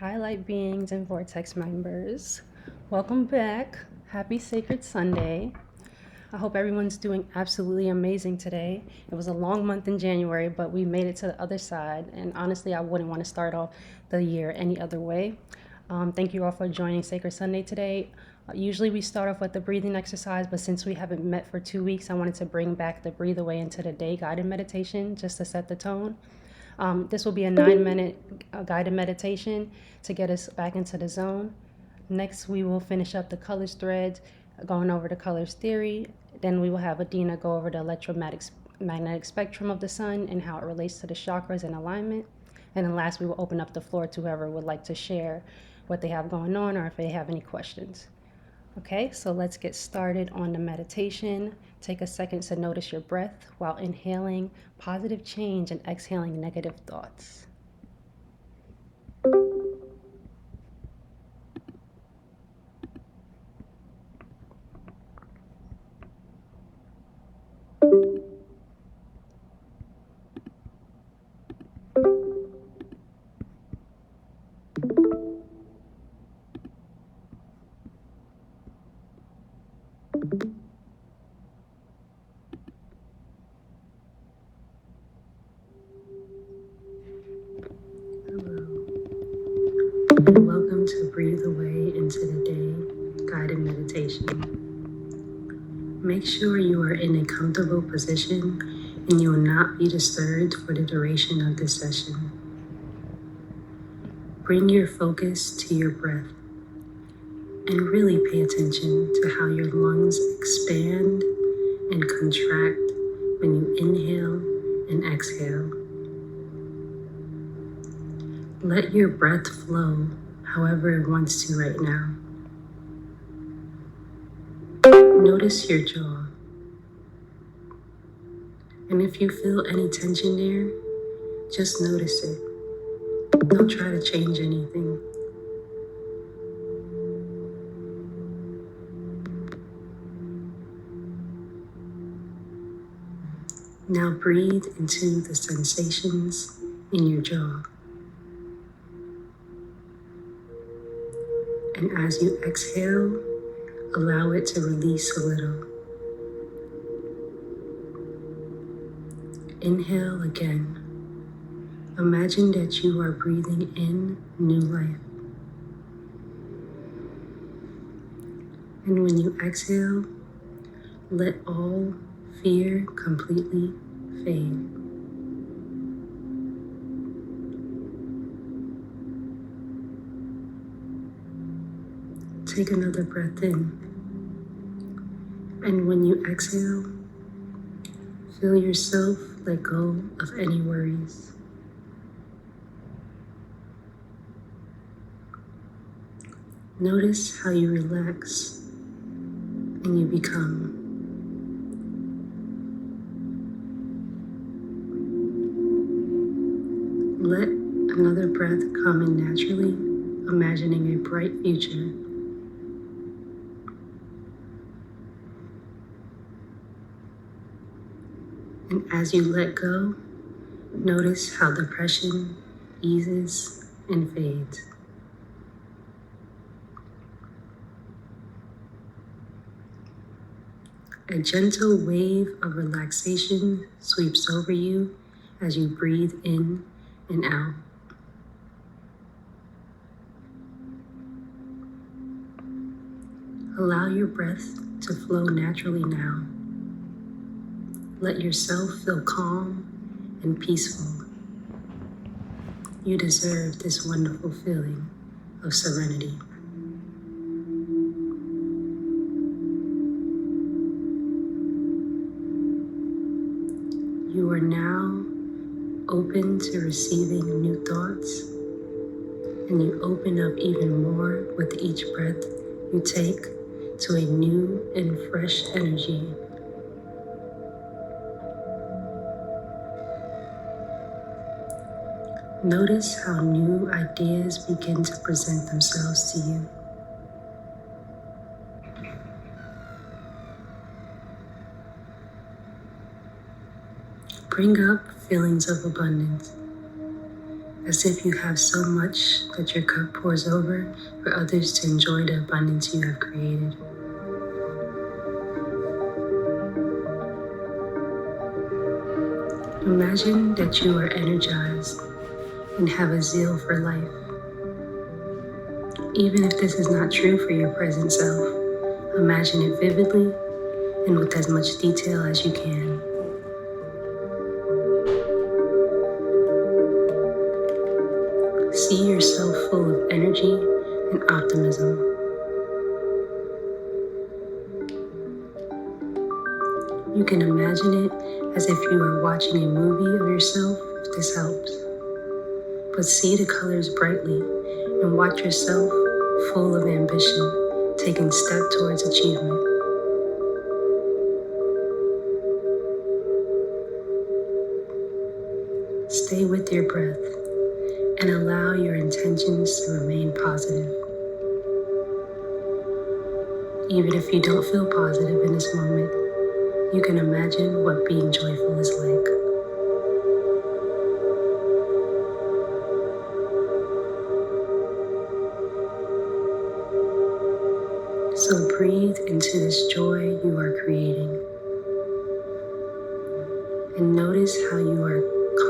Hi, light beings and vortex members. Welcome back. Happy Sacred Sunday. I hope everyone's doing absolutely amazing today. It was a long month in January, but we made it to the other side. And honestly, I wouldn't want to start off the year any other way. Thank you all for joining Sacred Sunday today. Usually we start off with the breathing exercise, but since we haven't met for 2 weeks, I wanted to bring back the breathe away into the day guided meditation just to set the tone. This will be a 9-minute guided meditation to get us back into the zone. Next, we will finish up the colors thread, going over the colors theory. Then we will have Adina go over the electromagnetic spectrum of the sun and how it relates to the chakras and alignment. And then last, we will open up the floor to whoever would like to share what they have going on or if they have any questions. Okay, so let's get started on the meditation. Take a second to notice your breath while inhaling positive change and exhaling negative thoughts. And welcome to Breathe Away into the Day guided meditation. Make sure you are in a comfortable position and you will not be disturbed for the duration of this session. Bring your focus to your breath and really pay attention to how your lungs expand and contract when you inhale and exhale. Let your breath flow however it wants to right now. Notice your jaw. And if you feel any tension there, just notice it. Don't try to change anything. Now breathe into the sensations in your jaw. And as you exhale, allow it to release a little. Inhale again. Imagine that you are breathing in new life. And when you exhale, let all fear completely fade. Take another breath in. And when you exhale, feel yourself let go of any worries. Notice how you relax and you become. Let another breath come in naturally, imagining a bright future. And as you let go, notice how depression eases and fades. A gentle wave of relaxation sweeps over you as you breathe in and out. Allow your breath to flow naturally now. Let yourself feel calm and peaceful. You deserve this wonderful feeling of serenity. You are now open to receiving new thoughts, and you open up even more with each breath you take to a new and fresh energy. Notice how new ideas begin to present themselves to you. Bring up feelings of abundance. as if you have so much that your cup pours over for others to enjoy the abundance you have created. Imagine that you are energized and have a zeal for life. Even if this is not true for your present self, imagine it vividly and with as much detail as you can. See yourself full of energy and optimism. You can imagine it as if you are watching a movie of yourself, if this helps. But see the colors brightly and watch yourself full of ambition, taking step towards achievement. Stay with your breath and allow your intentions to remain positive. Even if you don't feel positive in this moment, you can imagine what being joyful is like. So breathe into this joy you are creating and notice how you are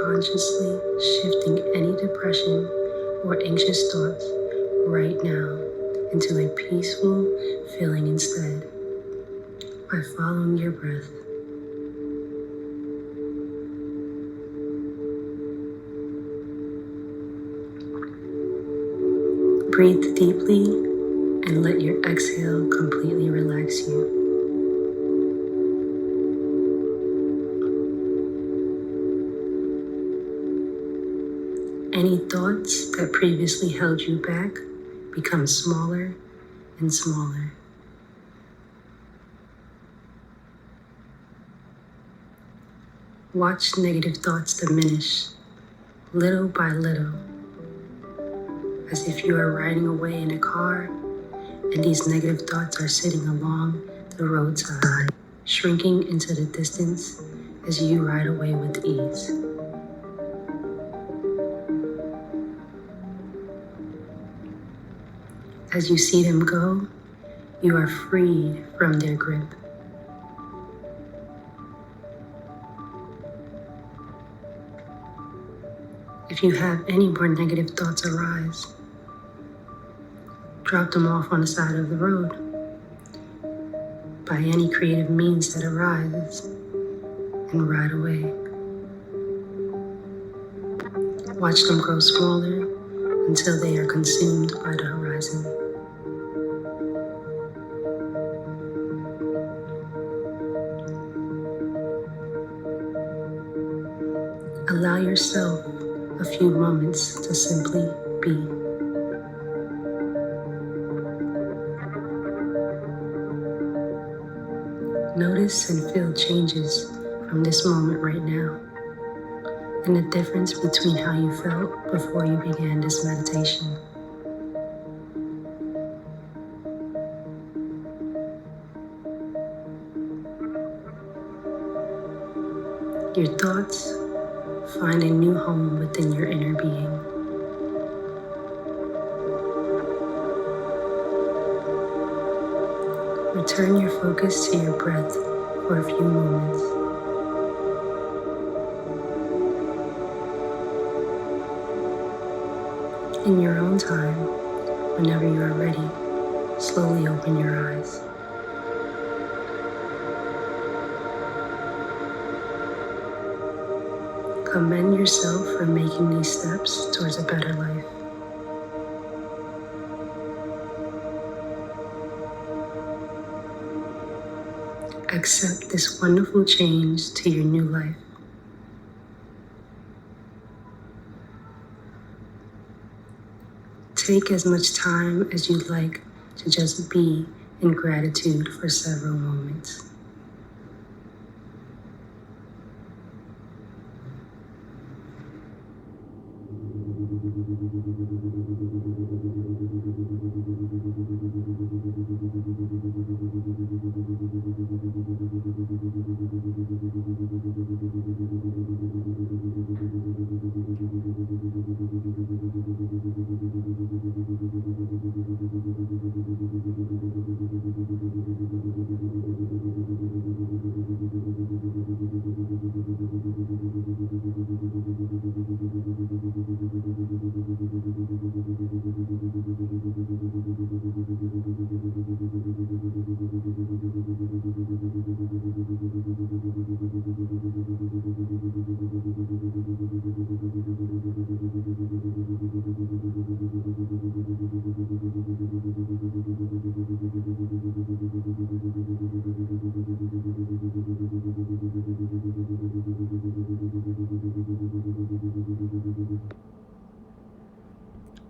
consciously shifting any depression or anxious thoughts right now into a peaceful feeling instead by following your breath. Breathe deeply and let your exhale completely relax you. Any thoughts that previously held you back become smaller and smaller. Watch negative thoughts diminish little by little, as if you are riding away in a car and these negative thoughts are sitting along the roadside, shrinking into the distance as you ride away with ease. As you see them go, you are freed from their grip. If you have any more negative thoughts arise, drop them off on the side of the road by any creative means that arise and ride away. Watch them grow smaller until they are consumed by the horizon. Allow yourself a few moments to simply be. Notice and feel changes from this moment right now and the difference between how you felt before you began this meditation. Your thoughts find a new home within your inner being. Return your focus to your breath for a few moments. In your own time, whenever you are ready, slowly open your eyes. Commend yourself for making these steps towards a better life. Accept this wonderful change to your new life. Take as much time as you'd like to just be in gratitude for several moments.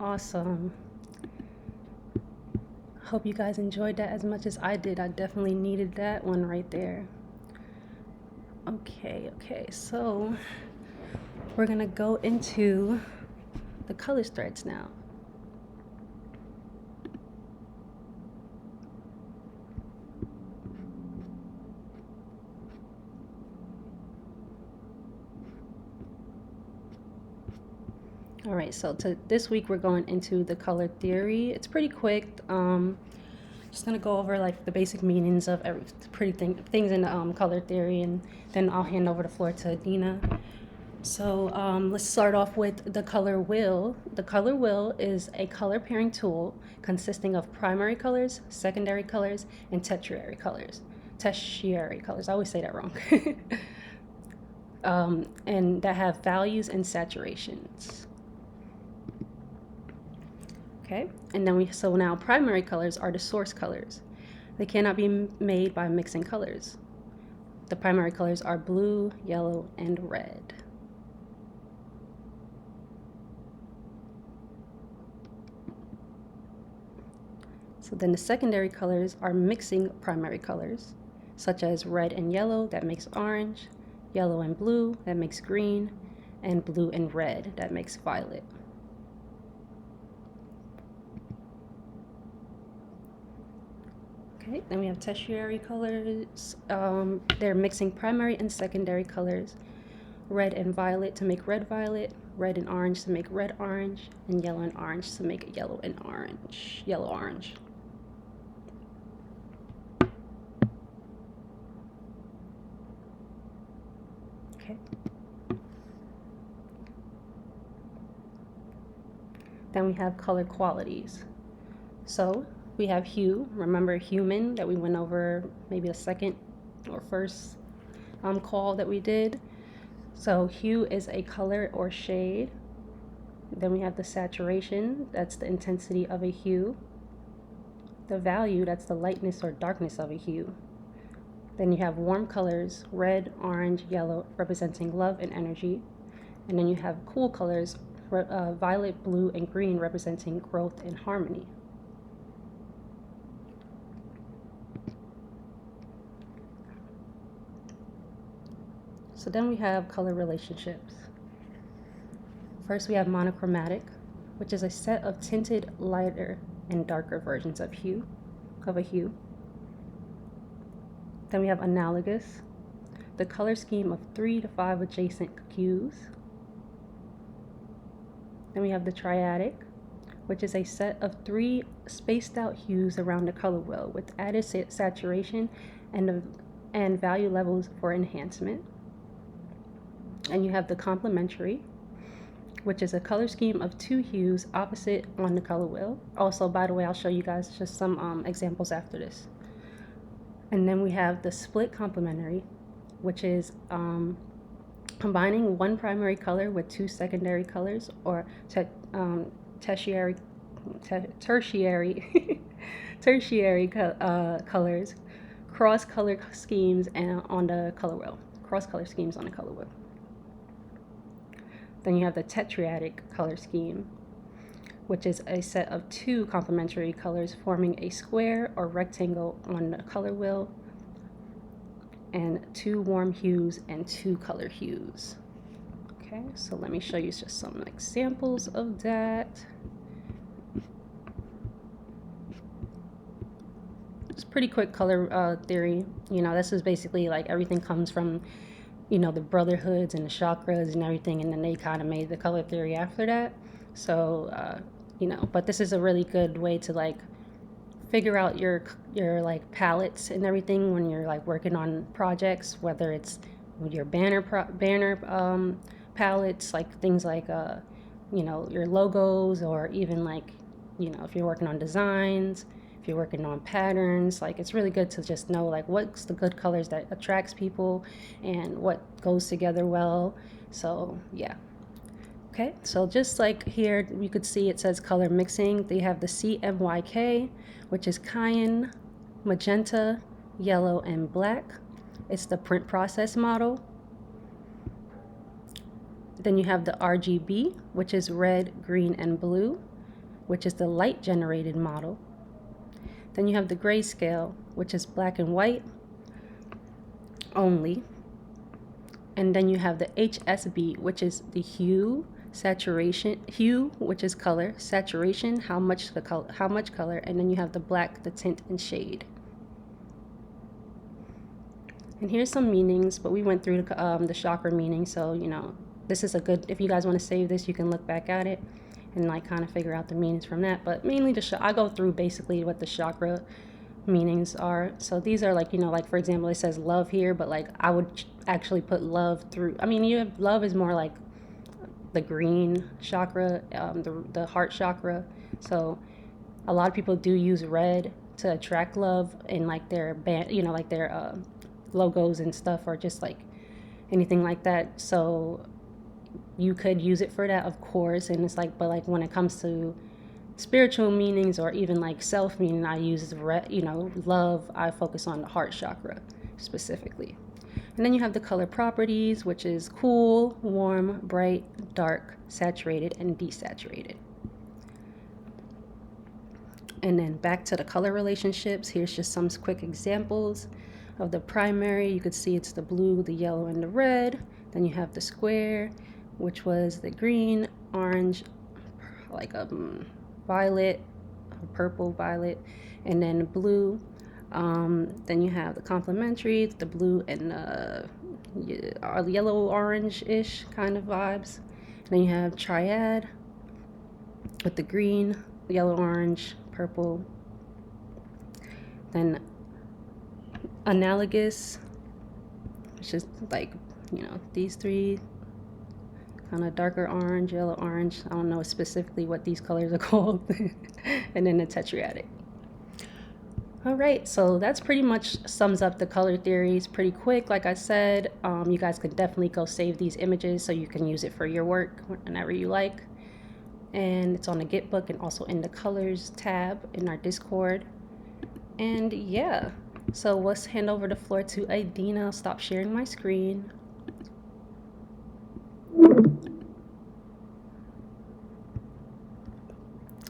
Awesome. Hope you guys enjoyed that as much as I did. I definitely needed that one right there. Okay, so we're gonna go into the colors threads now. All right, so this week we're going into the color theory. It's pretty quick. Just gonna go over like the basic meanings of every things in color theory, and then I'll hand over the floor to Adina. So let's start off with the color wheel. The color wheel is a color pairing tool consisting of primary colors, secondary colors, and tertiary colors. Tertiary colors. I always say that wrong. And that have values and saturations. Okay, and then so now primary colors are the source colors. They cannot be made by mixing colors. The primary colors are blue, yellow, and red. So then the secondary colors are mixing primary colors, such as red and yellow, that makes orange, yellow and blue, that makes green, and blue and red, that makes violet. Okay, then we have tertiary colors. They're mixing primary and secondary colors. Red and violet to make red violet, red and orange to make red orange, and yellow and orange to make yellow and orange, yellow orange. Okay. Then we have color qualities. So we have hue. Remember human that we went over maybe a second or first call that we did. So hue is a color or shade. Then we have the saturation, that's the intensity of a hue. The value, that's the lightness or darkness of a hue. Then you have warm colors, red, orange, yellow, representing love and energy. And then you have cool colors, violet, blue, and green, representing growth and harmony. So then we have color relationships. First we have monochromatic, which is a set of tinted lighter and darker versions of a hue. Then we have analogous, the color scheme of 3 to 5 adjacent hues. Then we have the triadic, which is a set of 3 spaced out hues around the color wheel with added saturation and value levels for enhancement. And you have the complementary, which is a color scheme of 2 hues opposite on the color wheel. Also, by the way, I'll show you guys just some examples after this. And then we have the split complementary, which is combining one primary color with 2 secondary colors, or tertiary colors, cross color schemes on the color wheel. Then you have the tetradic color scheme, which is a set of 2 complementary colors forming a square or rectangle on the color wheel, and 2 warm hues and 2 color hues. Okay, so let me show you just some examples of that. It's pretty quick color theory. This is basically like everything comes from the brotherhoods and the chakras and everything, and then they kind of made the color theory after that. So, but this is a really good way to like figure out your like palettes and everything when you're like working on projects, whether it's your banner palettes, like things like your logos, or even like if you're working on designs, if you're working on patterns. Like it's really good to just know like what's the good colors that attracts people and what goes together well. So yeah. Okay, so just like here, you could see it says color mixing. They have the CMYK, which is cayenne, magenta, yellow, and black. It's the print process model. Then you have the RGB, which is red, green, and blue, which is the light generated model. Then you have the grayscale, which is black and white only. And then you have the HSB, which is the hue, saturation, which is color, saturation, how much color, and then you have the black, the tint and shade. And here's some meanings, but we went through the chakra meaning, so this is a good, if you guys want to save this, you can look back at it and like kind of figure out the meanings from that. But mainly I go through basically what the chakra meanings are. So these are like, like for example, it says love here, but like I would actually put love through. I mean, love is more like the green chakra, the heart chakra. So a lot of people do use red to attract love in like their band, like their logos and stuff, or just like anything like that. So you could use it for that, of course. And it's like, but like when it comes to spiritual meanings or even like self meaning, I use love. I focus on the heart chakra specifically. And then you have the color properties, which is cool, warm, bright, dark, saturated, and desaturated. And then back to the color relationships. Here's just some quick examples of the primary. You could see it's the blue, the yellow, and the red. Then you have the square, which was the green, orange, like a violet, purple, violet, and then blue. Then you have the complementary, the blue and yellow orange-ish kind of vibes. And then you have triad with the green, yellow, orange, purple. Then analogous, which is like these three, kind of darker orange, yellow, orange. I don't know specifically what these colors are called. And then the tetradic. All right, so that's pretty much sums up the color theories pretty quick. Like I said, you guys could definitely go save these images so you can use it for your work whenever you like. And it's on the Get book and also in the colors tab in our Discord. And yeah, so let's hand over the floor to Adina. I'll stop sharing my screen.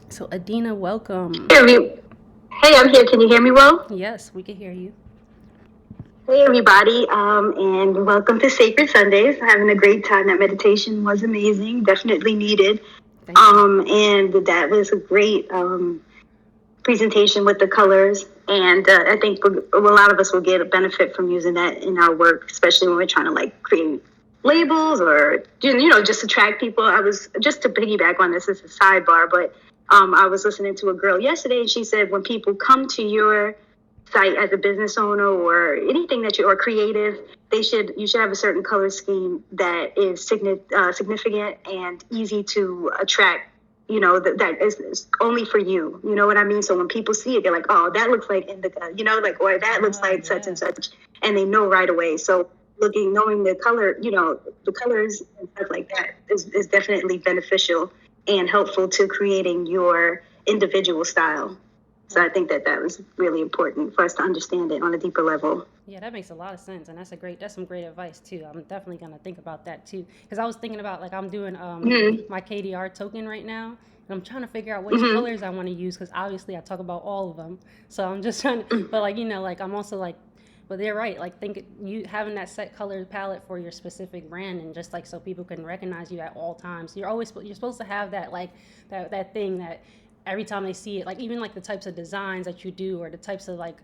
So Adina, welcome. Hey, I'm here. Can you hear me well? Yes, we can hear you. Hey, everybody, and welcome to Sacred Sundays. Having a great time. That meditation was amazing. Definitely needed. And that was a great presentation with the colors. And I think a lot of us will get a benefit from using that in our work, especially when we're trying to like create labels or just attract people. I was just to piggyback on this as a sidebar, but I was listening to a girl yesterday, and she said when people come to your site as a business owner or anything that you are creative, you should have a certain color scheme that is significant and easy to attract. That is only for you. You know what I mean? So when people see it, they're like, "Oh, that looks like indica," or that looks like such and such, and they know right away. So knowing the color, the colors and stuff like that is definitely beneficial and helpful to creating your individual style. So I think that was really important for us to understand it on a deeper level. Yeah, that makes a lot of sense, and that's some great advice too. I'm definitely gonna think about that too, because I was thinking about like I'm doing my KDR token right now, and I'm trying to figure out which colors I want to use, because obviously I talk about all of them. So I'm just trying to, but like like I'm also like, but they're right. Like you having that set color palette for your specific brand, and just like so people can recognize you at all times. You're supposed to have that like that thing that every time they see it, like even like the types of designs that you do or the types of like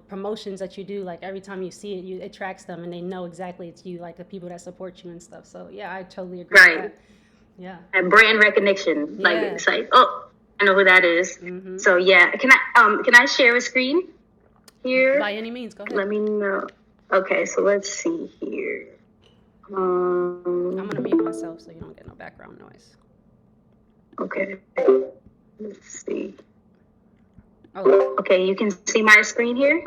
promotions that you do, like every time you see it, it attracts them and they know exactly it's you, like the people that support you and stuff. So yeah, I totally agree with that. Yeah. And brand recognition. Like, Yeah. it's like, oh, I know who that is. Mm-hmm. So yeah, can I share a screen here? By any means, go ahead. Let me know. Okay, so let's see here. I'm gonna mute myself so you don't get no background noise. Okay. Let's see. Oh. Okay, you can see my screen here?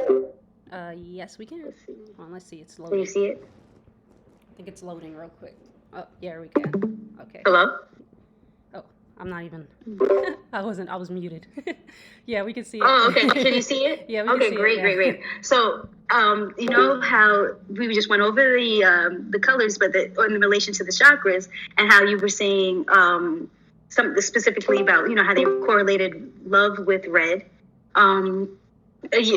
Yes, we can. Let's see. It's Can loading. you see it? I think it's loading real quick. Oh, yeah, we can. Okay. Hello? Oh, I'm not even. I was muted. Yeah, we can see it. Oh, okay. Can you see it? Yeah, we okay, can see great, it. Yeah. great. So, you know how we just went over the colors, but in relation to the chakras, and how you were saying something specifically about, you know, how they correlated love with red.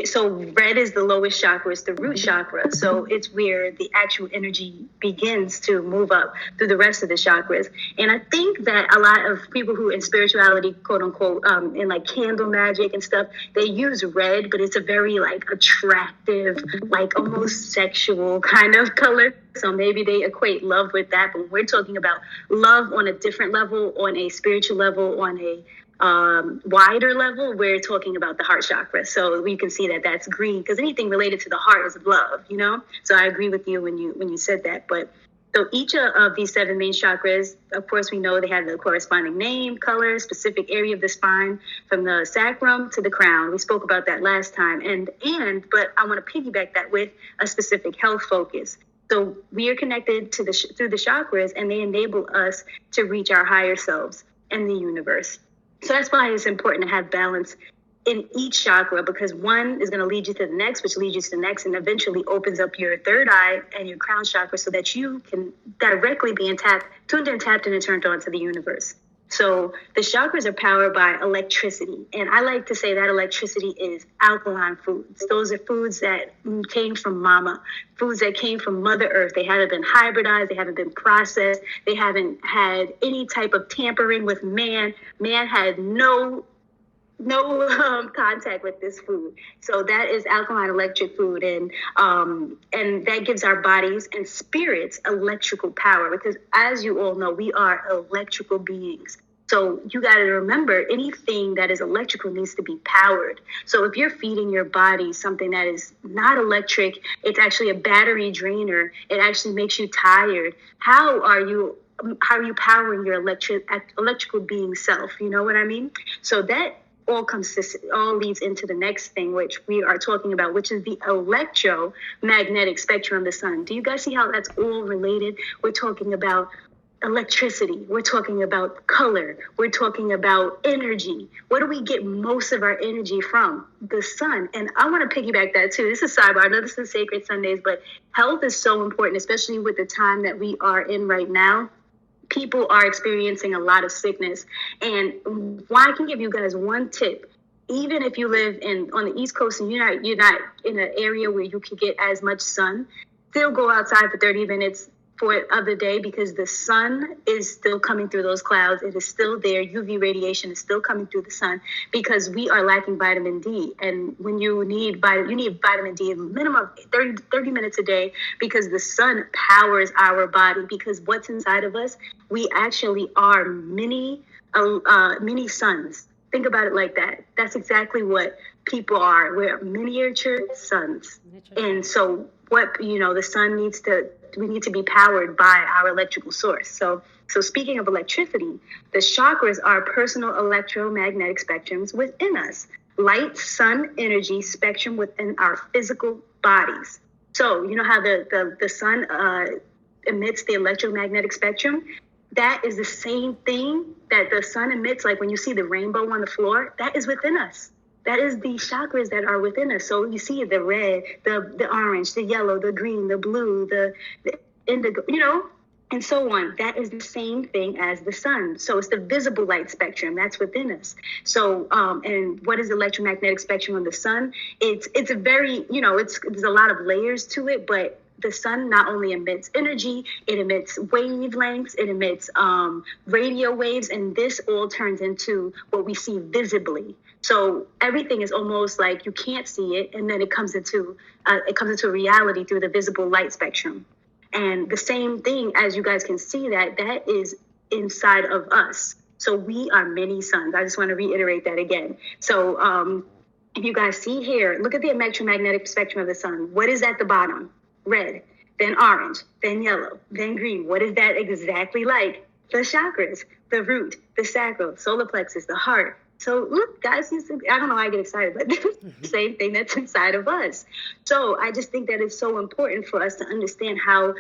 So red is the lowest chakra, it's the root chakra. So it's where the actual energy begins to move up through the rest of the chakras. And I think that a lot of people who in spirituality, quote unquote, in like candle magic and stuff, they use red, but it's a very like attractive, like almost sexual kind of color. So maybe they equate love with that. But when we're talking about love on a different level, on a spiritual level, on a wider level, we're talking about the heart chakra. So we can see that that's green, because anything related to the heart is love, you know. So I agree with you when you said that. But so each of these 7 main chakras, of course, we know they have the corresponding name, color, specific area of the spine, from the sacrum to the crown. We spoke about that last time. But I want to piggyback that with a specific health focus. So we are connected to through the chakras, and they enable us to reach our higher selves and the universe. So that's why it's important to have balance in each chakra, because one is going to lead you to the next, which leads you to the next, and eventually opens up your third eye and your crown chakra so that you can directly be tuned and tapped and turned on to the universe. So the chakras are powered by electricity. And I like to say that electricity is alkaline foods. Those are foods that came from mama, foods that came from Mother Earth. They haven't been hybridized. They haven't been processed. They haven't had any type of tampering with man. Man had no contact with this food. So that is alkaline electric food, and that gives our bodies and spirits electrical power, because as you all know, we are electrical beings. So you got to remember, anything that is electrical needs to be powered. So if you're feeding your body something that is not electric, it's actually a battery drainer, it actually makes you tired. How are you powering your electrical being self? You know what I mean? So that all leads into the next thing, which we are talking about, which is the electromagnetic spectrum of the sun. Do you guys see how that's all related? We're talking about electricity. We're talking about color. We're talking about energy. Where do we get most of our energy from? The sun. And I want to piggyback that too. This is sidebar. I know this is Sacred Sundays, but health is so important, especially with the time that we are in right now. People are experiencing a lot of sickness. And I can give you guys one tip. Even if you live on the East Coast and you're not in an area where you can get as much sun, still go outside for 30 minutes of the day, because the sun is still coming through those clouds. It is still there. UV radiation is still coming through the sun, because we are lacking vitamin D. And when you need vitamin D, a minimum of 30 minutes a day, because the sun powers our body. Because what's inside of us, we actually are mini suns. Think about it like that. That's exactly what people are. We're miniature suns. And so the sun we need to be powered by our electrical source. So speaking of electricity, the chakras are personal electromagnetic spectrums within us. Light sun energy spectrum within our physical bodies. So you know how the sun emits the electromagnetic spectrum? That is the same thing that the sun emits. Like when you see the rainbow on the floor, that is within us. That is the chakras that are within us. So you see the red, the orange, the yellow, the green, the blue, the indigo, and so on. That is the same thing as the sun. So it's the visible light spectrum that's within us. So, and what is the electromagnetic spectrum of the sun? It's a very, there's a lot of layers to it, but the sun not only emits energy, it emits wavelengths, it emits radio waves, and this all turns into what we see visibly. So everything is almost like you can't see it, and then it comes into reality through the visible light spectrum. And the same thing, as you guys can see, that is inside of us. So we are many suns. I just want to reiterate that again. So if you guys see here, look at the electromagnetic spectrum of the sun. What is at the bottom? Red, then orange, then yellow, then green. What is that exactly like? The chakras, the root, the sacral, solar plexus, the heart. So look, guys, I don't know why I get excited, but the same thing that's inside of us. So I just think that it's so important for us to understand how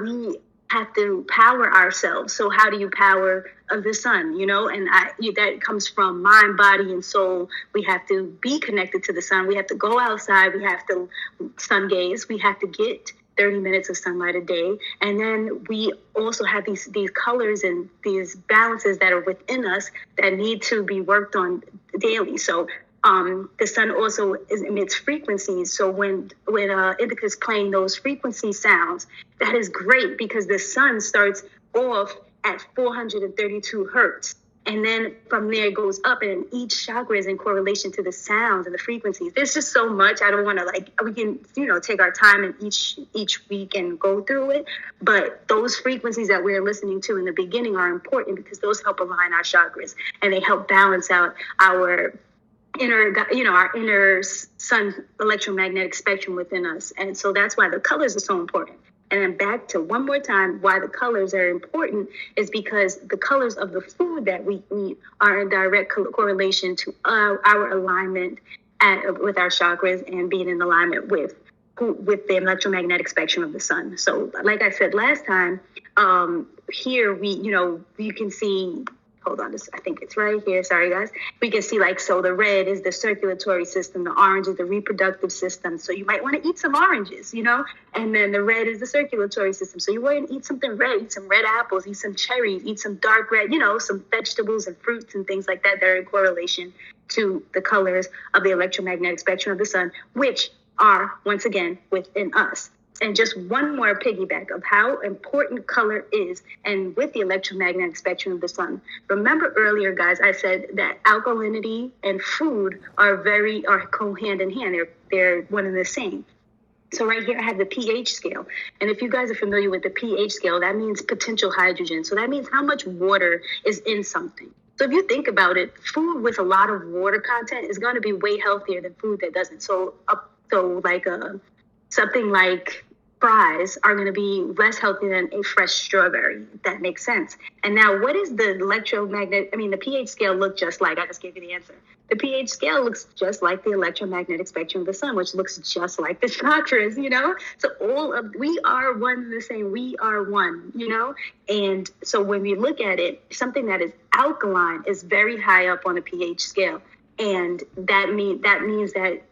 we have to power ourselves. So how do you power the sun, you know? And that comes from mind, body, and soul. We have to be connected to the sun. We have to go outside. We have to sun gaze. We have to get 30 minutes of sunlight a day. And then we also have these colors and these balances that are within us that need to be worked on daily. So the sun also emits frequencies. So when Indica's playing those frequency sounds, that is great because the sun starts off at 432 hertz. And then from there it goes up, and each chakra is in correlation to the sounds and the frequencies. There's just so much. I don't want to we can, take our time in each week and go through it. But those frequencies that we're listening to in the beginning are important because those help align our chakras and they help balance out our inner sun electromagnetic spectrum within us. And so that's why the colors are so important. And then back to one more time, why the colors are important is because the colors of the food that we eat are in direct correlation to our alignment with our chakras and being in alignment with the electromagnetic spectrum of the sun. So like I said last time, here you can see, hold on, I think it's right here. Sorry, guys. We can see so the red is the circulatory system. The orange is the reproductive system. So you might want to eat some oranges, and then the red is the circulatory system. So you want to eat something red, eat some red apples, eat some cherries, eat some dark red, some vegetables and fruits and things like that are in correlation to the colors of the electromagnetic spectrum of the sun, which are, once again, within us. And just one more piggyback of how important color is and with the electromagnetic spectrum of the sun. Remember earlier, guys, I said that alkalinity and food are go hand in hand. They're one and the same. So right here, I have the pH scale. And if you guys are familiar with the pH scale, that means potential hydrogen. So that means how much water is in something. So if you think about it, food with a lot of water content is going to be way healthier than food that doesn't. Something like fries are going to be less healthy than a fresh strawberry, if that makes sense. And now what is the pH scale look just like? I just gave you the answer. The pH scale looks just like the electromagnetic spectrum of the sun, which looks just like the chakras, So we are one and the same. We are one, And so when we look at it, something that is alkaline is very high up on the pH scale. And that means that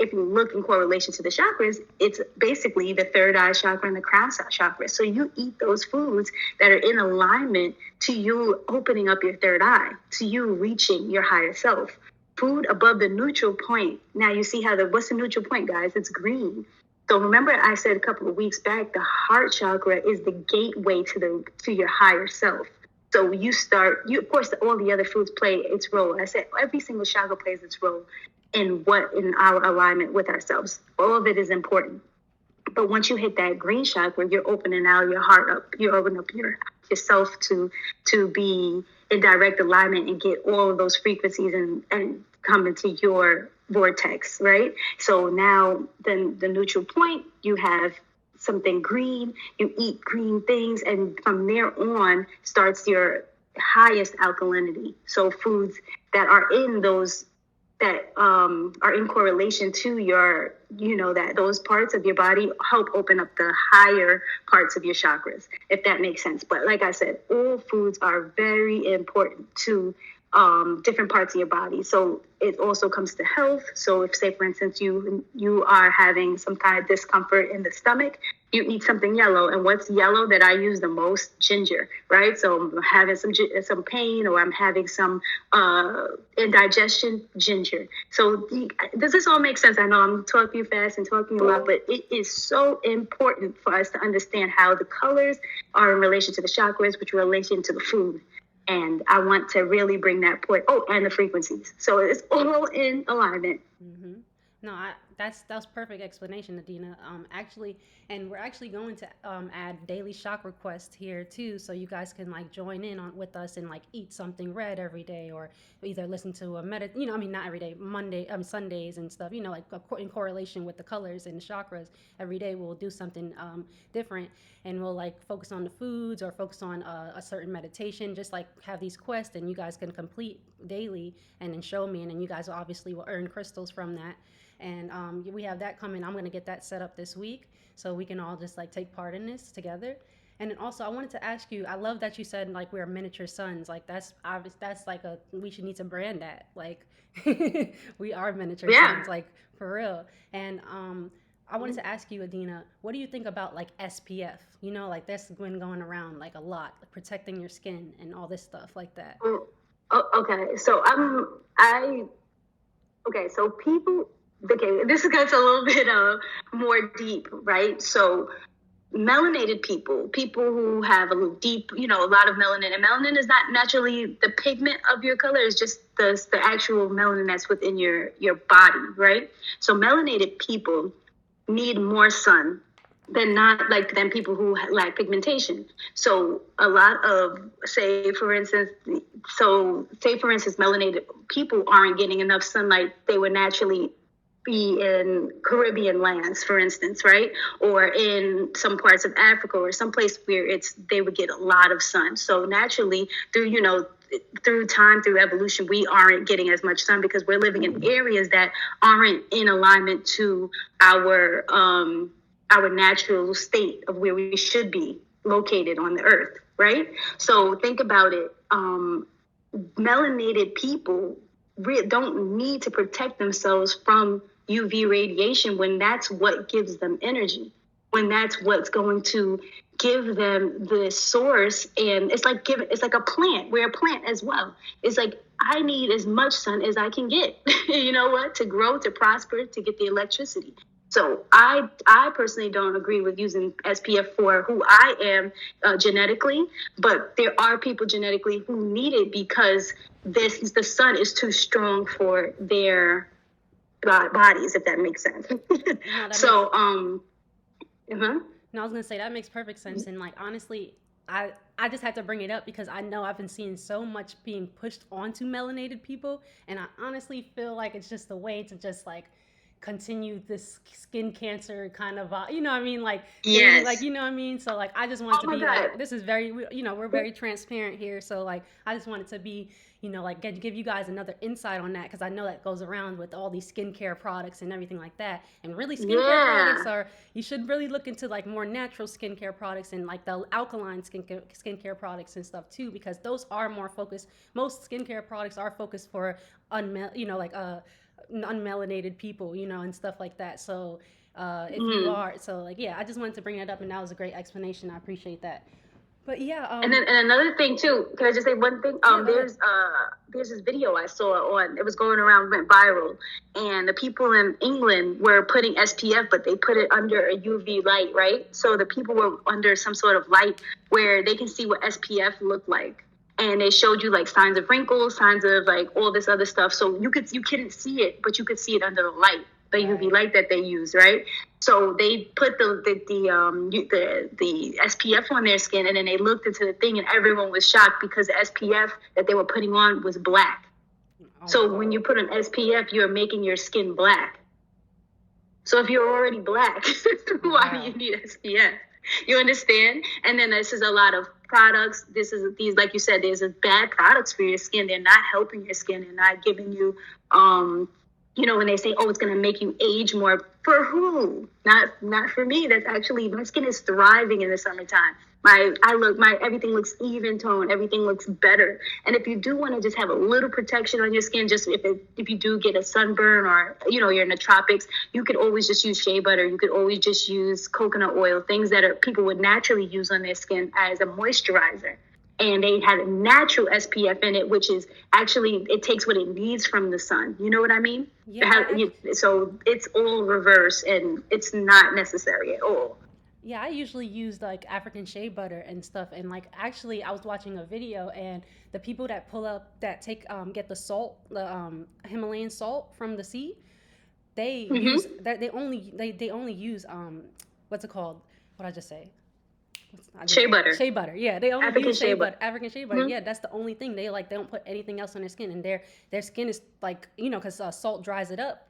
if you look in correlation to the chakras, it's basically the third eye chakra and the crown chakra. So you eat those foods that are in alignment to you opening up your third eye, to you reaching your higher self. Food above the neutral point. Now you see what's the neutral point, guys? It's green. So remember I said a couple of weeks back, the heart chakra is the gateway to your higher self. So of course, all the other foods play its role. I said every single chakra plays its role in our alignment with ourselves. All of it is important. But once you hit that green chakra, you're opening out your heart up. You're opening up yourself to be in direct alignment and get all of those frequencies and come into your vortex, right? So now then the neutral point, you have something green, you eat green things, and from there on starts your highest alkalinity. So foods that are in those that are in correlation to your, that those parts of your body help open up the higher parts of your chakras, if that makes sense. But like I said, all foods are very important to different parts of your body. So it also comes to health. So if, say, for instance, you are having some kind of discomfort in the stomach, you eat something yellow. And what's yellow that I use the most? Ginger, right? So I'm having some pain, or I'm having some indigestion, ginger. So does this all make sense? I know I'm talking fast and talking a lot, but it is so important for us to understand how the colors are in relation to the chakras, which are in relation to the food. And I want to really bring that point. Oh, and the frequencies. So it's all in alignment. Mm-hmm. No, That's perfect explanation, Adina. Actually, and we're actually going to add daily shock requests here too, so you guys can like join in on with us and like eat something red every day, or either listen to a I mean not every day, Sundays and stuff. Like in correlation with the colors and the chakras. Every day we'll do something different, and we'll like focus on the foods or focus on a certain meditation. Just like have these quests, and you guys can complete daily, and then show me, and then you guys obviously will earn crystals from that. And we have that coming. I'm going to get that set up this week so we can all just like take part in this together. And then also I wanted to ask you, I love that you said like we're miniature suns. Like that's obvious, that's like we should need to brand that. Like we are miniature Yeah. suns, like for real. And I wanted to ask you, Adina, what do you think about like SPF? Like that's been going around like a lot, like protecting your skin and all this stuff like that. Okay. So people. Okay, this gets a little bit more deep, right? So melanated people who have a deep, a lot of melanin, and melanin is not naturally the pigment of your color; it's just the actual melanin that's within your body, right? So melanated people need more sun than people who lack pigmentation. So a lot of say for instance melanated people aren't getting enough sunlight they would naturally be in Caribbean lands, for instance, right? Or in some parts of Africa or someplace where they would get a lot of sun. So naturally, through time, through evolution, we aren't getting as much sun because we're living in areas that aren't in alignment to our natural state of where we should be located on the earth, right? So think about it. Melanated people don't need to protect themselves from UV radiation when that's what gives them energy, when that's what's going to give them the source. And it's like a plant. We're a plant as well. It's like I need as much sun as I can get, to grow, to prosper, to get the electricity. So I personally don't agree with using SPF for who I am genetically, but there are people genetically who need it because the sun is too strong for their bodies, if that makes sense. So, No, I was gonna say that makes perfect sense, and like honestly, I just had to bring it up because I know I've been seeing so much being pushed onto melanated people, and I honestly feel like it's just a way to just like continue this skin cancer kind of what I mean, like thing, like yes. what I mean. So like I just wanted Oh to my be God. like, this is very, we're very transparent here, so like I just wanted to be, like give you guys another insight on that, because I know that goes around with all these skincare products and everything like that. And really, skincare products Yeah. are, you should really look into like more natural skincare products and like the alkaline skincare products and stuff too, because those are more focused. Most skincare products are focused for unmelanated people, and stuff like that. So if you Mm. are, so like, yeah, I just wanted to bring that up, and that was a great explanation. I appreciate that. But yeah, And another thing too, can I just say one thing? yeah, go ahead. There's this video I saw it was going around, went viral, and the people in England were putting SPF, but they put it under a UV light, right? So the people were under some sort of light where they can see what SPF looked like. And they showed you like signs of wrinkles, signs of like all this other stuff. So you couldn't see it, but you could see it under the light, the UV light that they use, right? So they put the SPF on their skin, and then they looked into the thing, and everyone was shocked because the SPF that they were putting on was black. Oh my So god. when you put an SPF, you're making your skin black. So if you're already black, why do Wow. you need SPF? You understand? And then this is a lot of products. These, like you said, there's bad products for your skin. They're not helping your skin. They're not giving you, when they say, oh, it's going to make you age more. For who? Not for me. That's actually, my skin is thriving in the summertime. Everything looks even tone. Everything looks better. And if you do want to just have a little protection on your skin, just if you do get a sunburn or, you're in the tropics, you could always just use shea butter. You could always just use coconut oil, things that people would naturally use on their skin as a moisturizer. And they had a natural SPF in it, which is actually, it takes what it needs from the sun. You know what I mean? Yeah, So it's all reverse, and it's not necessary at all. yeah, I usually use like African shea butter and stuff. And like, actually, I was watching a video, and the people that pull up, that take, get the salt, the Himalayan salt from the sea, they use that they only use what's it called? What I just say? Shea butter. Shea butter. Yeah, they only African use shea shea butter, butter. African shea butter. Yeah, that's the only thing. They don't put anything else on their skin, and their skin is like, because salt dries it up,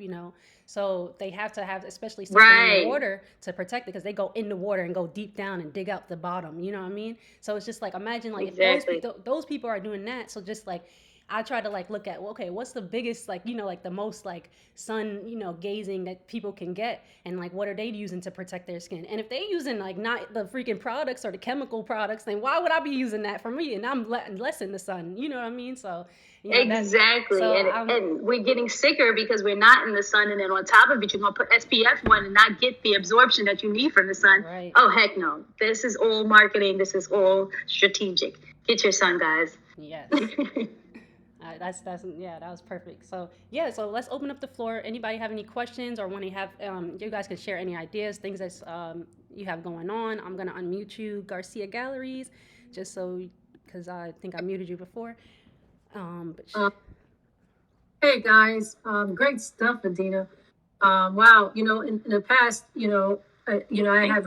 so they have to have especially something in the Right. water to protect it, because they go in the water and go deep down and dig out the bottom. You know what I mean? So it's just like, imagine like Exactly. if those people are doing that. So just like, I try to like look at, well, okay, what's the biggest, like, like the most like sun, gazing that people can get, and like what are they using to protect their skin? And if they using like not the freaking products or the chemical products, then why would I be using that for me? And I'm less in the sun. You know what I mean? So Exactly. so and we're getting sicker because we're not in the sun, and then on top of it, you're gonna put SPF on and not get the absorption that you need from the sun. Right. Oh heck no! This is all marketing. This is all strategic. Get your sun, guys. Yes. That's yeah, that was perfect. So yeah, so let's open up the floor. Anybody have any questions, or want to have you guys can share any ideas, things that you have going on. I'm gonna unmute you, Garcia Galleries, just so, because I think I muted you before. Hey guys, great stuff, Adina. Wow, in the past, I have.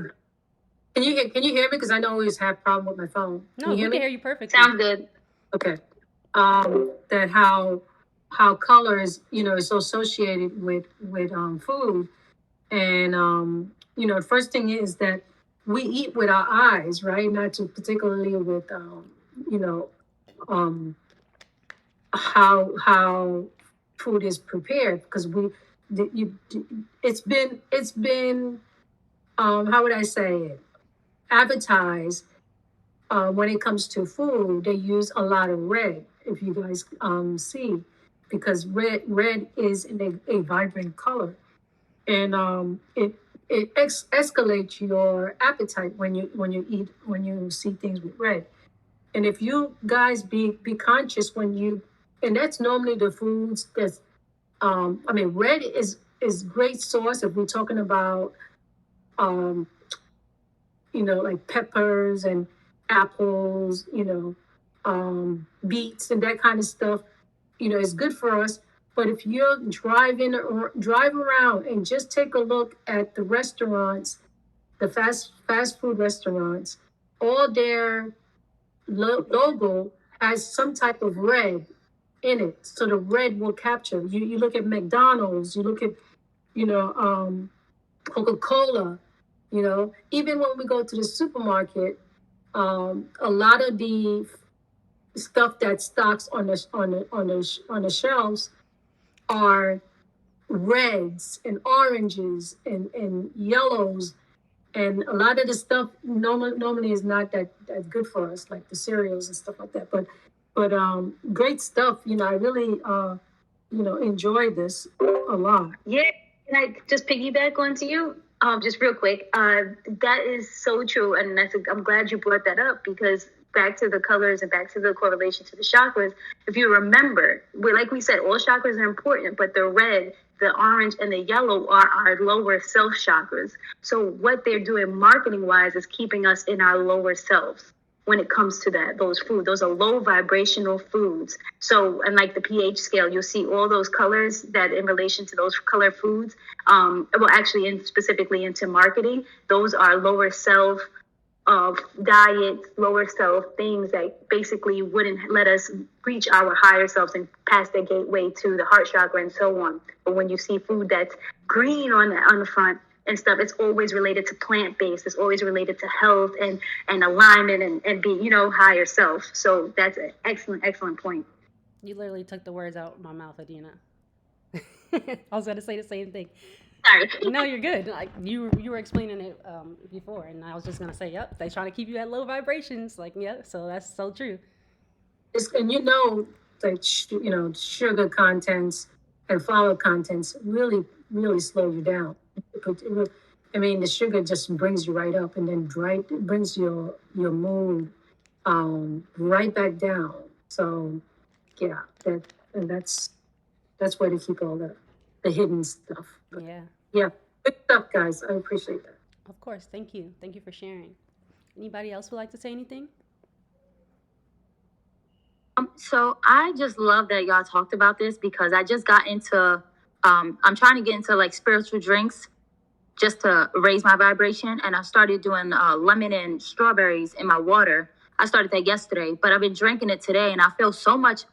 Can you hear me? Because I don't always have problem with my phone. No, we can hear you perfectly. Sounds good. Okay. That how colors, is associated with food, and the first thing is that we eat with our eyes, right? Not to particularly with you know how food is prepared, because it's been how would I say it, advertised. When it comes to food, they use a lot of red, if you guys see, because red is a vibrant color, and it escalates your appetite when you see things with red. And if you guys be conscious when you, and that's normally the foods that's red is great source if we're talking about um like peppers and apples, beets and that kind of stuff, is good for us. But if you're driving or drive around and just take a look at the restaurants, the fast food restaurants, all their logo has some type of red in it, so the red will capture you. You look at McDonald's, you look at Coca-Cola, even when we go to the supermarket, a lot of the stuff that stocks on the shelves are reds and oranges and yellows, and a lot of the stuff normally is not that good for us, like the cereals and stuff like that. But great stuff. I really enjoy this a lot. Yeah, can I just piggyback onto you? Just real quick. That is so true, and I'm glad you brought that up, because back to the colors and back to the correlation to the chakras. If you remember, like we said, all chakras are important, but the red, the orange, and the yellow are our lower self chakras. So what they're doing marketing wise is keeping us in our lower selves. When it comes to those foods, those are low vibrational foods. So, and like the pH scale, you'll see all those colors that in relation to those color foods, actually specifically into marketing, those are lower self diets, lower self things that basically wouldn't let us reach our higher selves and pass the gateway to the heart chakra and so on. But when you see food that's green on the front and stuff, it's always related to plant-based. It's always related to health and alignment and being, higher self. So that's an excellent point. You literally took the words out of my mouth, Adina. I was going to say the same thing. Sorry. No, you're good. Like you were explaining it before, and I was just going to say, yep, they trying to keep you at low vibrations. Like, yeah, so that's so true. And like sugar contents and flour contents really slow you down. The sugar just brings you right up, and then brings your mood right back down. So yeah, that's where to keep all the hidden stuff. But, yeah, good stuff, guys. I appreciate that. Of course, thank you for sharing. Anybody else would like to say anything? So I just love that y'all talked about this, because I just got into I'm trying to get into like spiritual drinks just to raise my vibration. And I started doing lemon and strawberries in my water. I started that yesterday, but I've been drinking it today and I feel so much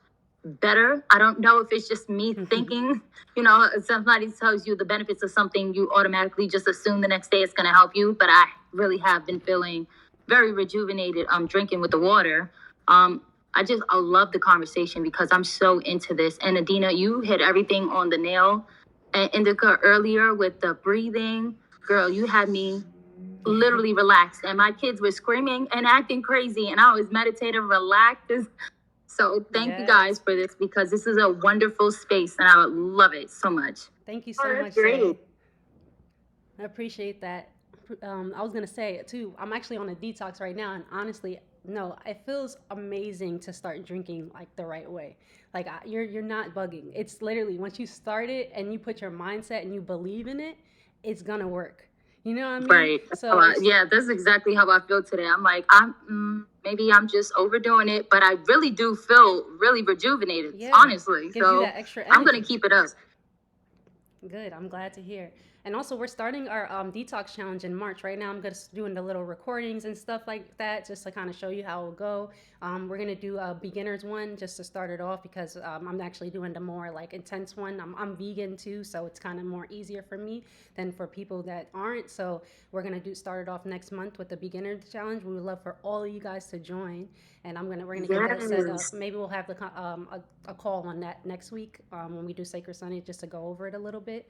better. I don't know if it's just me thinking, if somebody tells you the benefits of something, you automatically just assume the next day it's going to help you. But I really have been feeling very rejuvenated drinking with the water. I love the conversation because I'm so into this. And Adina, you hit everything on the nail. And Indica earlier with the breathing, girl, you had me literally relaxed. And my kids were screaming and acting crazy. And I was meditating, relaxed. So thank you guys for this because this is a wonderful space and I would love it so much. Thank you so much, great. Say. I appreciate that. I was gonna say too. I'm actually on a detox right now, and honestly, no, it feels amazing to start drinking like the right way. Like you're not bugging. It's literally once you start it and you put your mindset and you believe in it, it's gonna work. You know what I mean? Right. So yeah, that's exactly how I feel today. I'm like, maybe I'm just overdoing it, but I really do feel really rejuvenated, honestly. Gives you that extra I'm energy. going to keep it up. Good. I'm glad to hear. And also, we're starting our detox challenge in March. Right now, I'm just doing the little recordings and stuff like that, just to kind of show you how it'll go. We're gonna do a beginners one just to start it off because I'm actually doing the more like intense one. I'm vegan too, so it's kind of more easier for me than for people that aren't. So we're gonna start it off next month with the beginner challenge. We would love for all of you guys to join, and we're gonna get that set up. Maybe we'll have a call on that next week when we do Sacred Sunday just to go over it a little bit.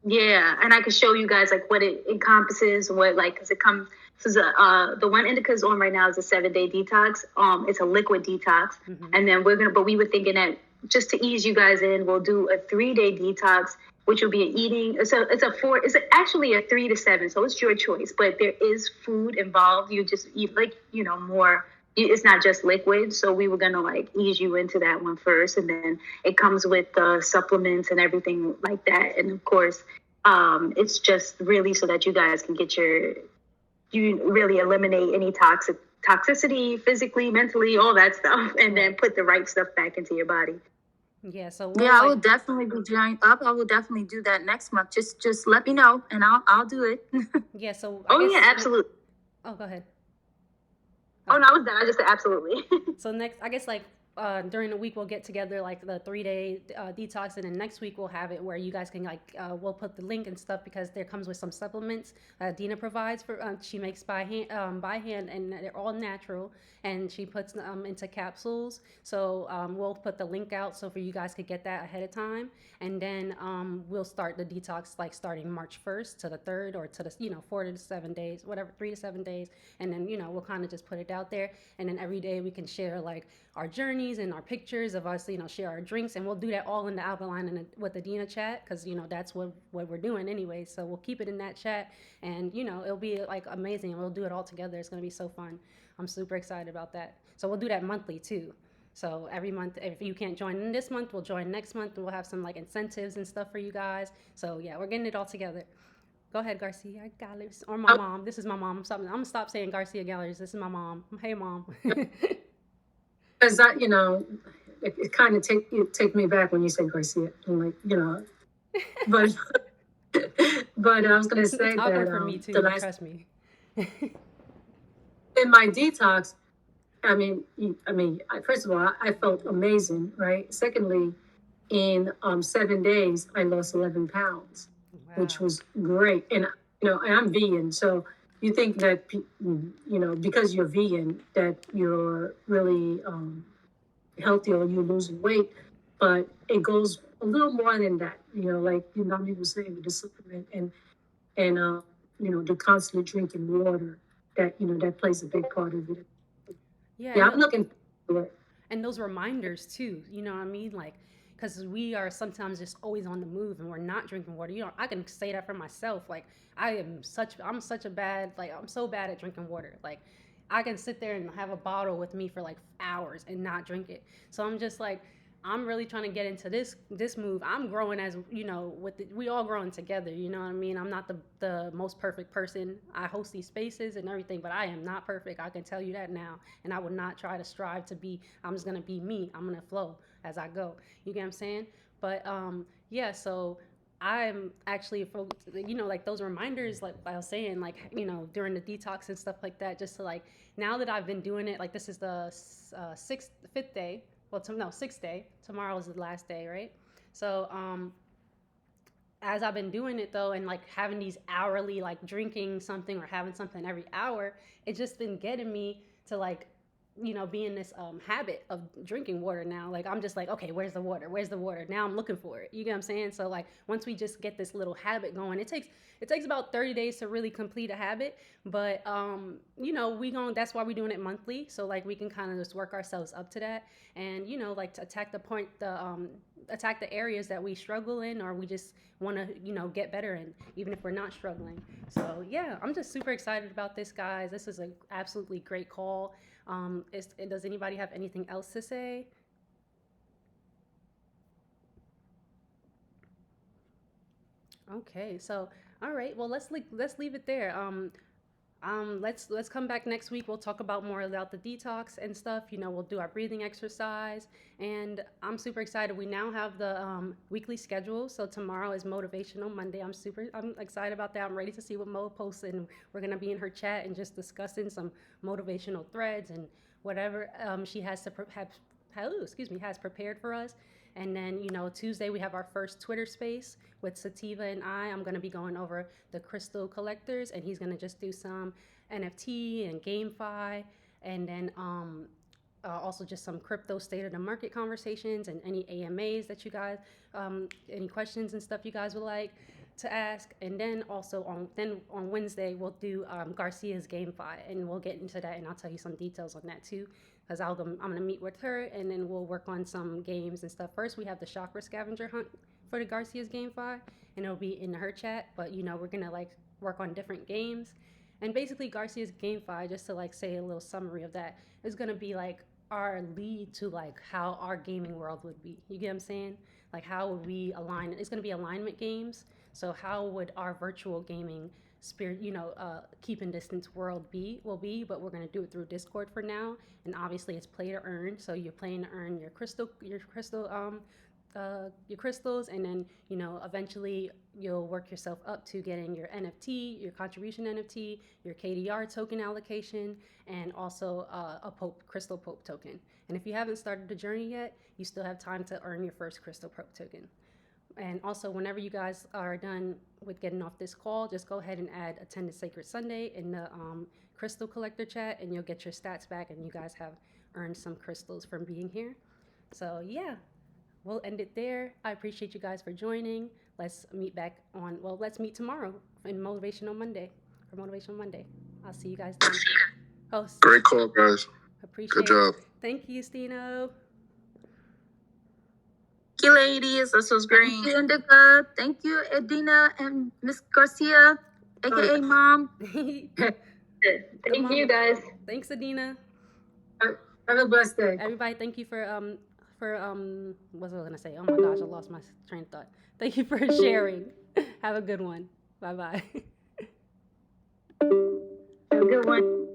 Yeah, and I could show you guys like what it encompasses, because it comes. So the one Indica's on right now is a 7-day detox. It's a liquid detox, and then we were thinking that just to ease you guys in, we'll do a 3-day detox, which will be an eating. So it's actually a 3 to 7, so it's your choice. But there is food involved. You just eat more. It's not just liquid, so we were gonna ease you into that one first, and then it comes with supplements and everything like that. And of course, it's just really so that you guys can you really eliminate any toxicity, physically, mentally, all that stuff, and then put the right stuff back into your body. Yeah, so I will definitely be joining up. I will definitely do that next month. Just let me know, and I'll do it. Yeah. So yeah, absolutely. Oh, go ahead. Oh no, I was done. I just said absolutely. So next, I guess during the week we'll get together like the 3-day detox, and then next week we'll have it where you guys can we'll put the link and stuff because there comes with some supplements Dina provides for she makes by hand and they're all natural, and she puts them into capsules. So we'll put the link out so for you guys could get that ahead of time, and then we'll start the detox starting March 1st to the 3rd, or to the 4 to 7 days, whatever, 3 to 7 days, and then we'll kind of just put it out there, and then every day we can share our journeys and our pictures of us, share our drinks, and we'll do that all in the Alkaline and with Adina chat, because that's what we're doing anyway. So we'll keep it in that chat, and it'll be amazing, and we'll do it all together. It's gonna be so fun. I'm super excited about that. So we'll do that monthly too. So every month, if you can't join in this month, we'll join next month, and we'll have some incentives and stuff for you guys. So yeah, we're getting it all together. Go ahead, Garcia Galleries, or my mom. This is my mom. I'm gonna stop saying Garcia Galleries. This is my mom. Hey, mom. Because it kind of take me back when you say Garcia. I'm like, but but I was going to say it's that awkward for me too. Trust me. In my detox, first of all, I felt amazing, right? Secondly, in 7 days, I lost 11 pounds, which was great. And I'm vegan, so you think that because you're vegan that you're really healthy or you're losing weight, but it goes a little more than that. Nami was saying with the supplement and the constantly drinking water, that plays a big part of it. Yeah, I'm looking for it. And those reminders too, you know what I mean? Because we are sometimes just always on the move and we're not drinking water. I can say that for myself. I'm so bad at drinking water. I can sit there and have a bottle with me for hours and not drink it. So I'm just I'm really trying to get into this move. I'm growing as we all growing together. You know what I mean? I'm not the most perfect person. I host these spaces and everything, but I am not perfect. I can tell you that now, and I would not try to strive to be. I'm just gonna be me. I'm gonna flow as I go. You get what I'm saying? But yeah, so I'm actually for like those reminders, like I was saying, like during the detox and stuff like that, just to like now that I've been doing it, like this is the fifth day. Well, no, sixth day. Tomorrow is the last day, right? So as I've been doing it though, and like having these hourly, like drinking something or having something every hour, it's just been getting me to like, be in this habit of drinking water now. Like I'm just like, okay, where's the water? Where's the water? Now I'm looking for it. You get what I'm saying? So like once we just get this little habit going, it takes about 30 days to really complete a habit. But that's why we're doing it monthly. So like we can kind of just work ourselves up to that, and like to attack the areas that we struggle in, or we just want to get better in, even if we're not struggling. So yeah, I'm just super excited about this, guys. This is an absolutely great call. Does anybody have anything else to say? Okay, so all right, well let's leave it there. Let's come back next week. We'll talk about more about the detox and stuff. We'll do our breathing exercise, and I'm super excited. We now have the weekly schedule. So tomorrow is Motivational Monday. I'm excited about that. I'm ready to see what Mo posts, and we're gonna be in her chat and just discussing some motivational threads and whatever she has to has prepared for us. And then, Tuesday we have our first Twitter space with Sativa and I'm going to be going over the crystal collectors, and he's going to just do some NFT and GameFi, and then also just some crypto state of the market conversations, and any AMAs that you guys, any questions and stuff you guys would like to ask. And then also on Wednesday we'll do Garcia's GameFi, and we'll get into that, and I'll tell you some details on that too, because I'm gonna meet with her, and then we'll work on some games and stuff. First, we have the Chakra Scavenger Hunt for the Garcia's GameFi, and it'll be in her chat. But we're gonna like work on different games, and basically Garcia's GameFi, just to like say a little summary of that, is gonna be like our lead to like how our gaming world would be. You get what I'm saying? Like how would we align? It's gonna be alignment games. So how would our virtual gaming spirit, keeping distance world will be? But we're gonna do it through Discord for now, and obviously it's play to earn. So you're playing to earn your crystals, and then eventually you'll work yourself up to getting your NFT, your contribution NFT, your KDR token allocation, and also a crystal Pope token. And if you haven't started the journey yet, you still have time to earn your first crystal Pope token. And also, whenever you guys are done with getting off this call, just go ahead and add Attended Sacred Sunday in the crystal collector chat, and you'll get your stats back, and you guys have earned some crystals from being here. So yeah, we'll end it there. I appreciate you guys for joining. Let's meet tomorrow in Motivational Monday. I'll see you guys then. Great call, guys. Appreciate Good job. it. Thank you, Stino. Thank you, ladies. This was great. Thank you, Indica. Thank you, Adina and Miss Garcia, aka Mom. Thank you, guys. Thanks, Adina. Have a blessed day. Everybody, thank you for what was I gonna say? Oh my gosh, I lost my train of thought. Thank you for sharing. Have a good one. Bye bye. Have a good one.